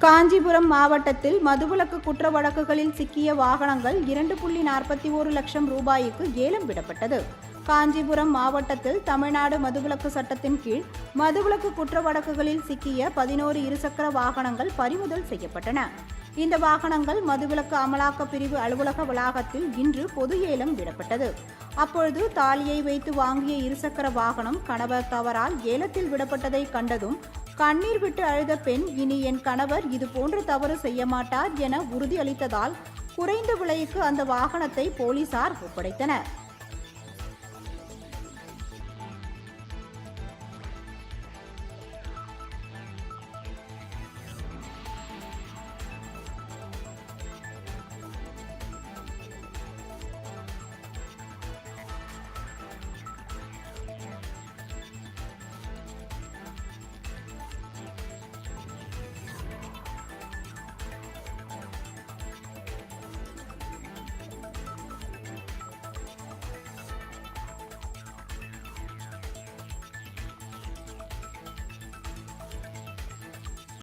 காஞ்சிபுரம் மாவட்டத்தில் மதுவிலக்கு குற்ற வழக்குகளில் சிக்கிய வாகனங்கள் 2.41 லட்சம் ரூபாய்க்கு ஏலம் விடப்பட்டது. காஞ்சிபுரம் மாவட்டத்தில் தமிழ்நாடு மதுவிலக்கு சட்டத்தின் கீழ் மதுவிலக்கு குற்ற வழக்குகளில் சிக்கிய 11 இருசக்கர வாகனங்கள் பறிமுதல் செய்யப்பட்டன. இந்த வாகனங்கள் மதுவிலக்கு அமலாக்க பிரிவு அலுவலக வளாகத்தில் இன்று பொது ஏலம் விடப்பட்டது. அப்பொழுது தாலியை வைத்து வாங்கிய இருசக்கர வாகனம் கணவர் தவறால் ஏலத்தில் விடப்பட்டதை கண்டதும் கண்ணீர் விட்டு அழுத பெண், இனி என் கணவர் இதுபோன்ற தவறு செய்ய மாட்டார் என உறுதியளித்ததால் குறைந்த விலைக்கு அந்த வாகனத்தை போலீசார் ஒப்படைத்தனர்.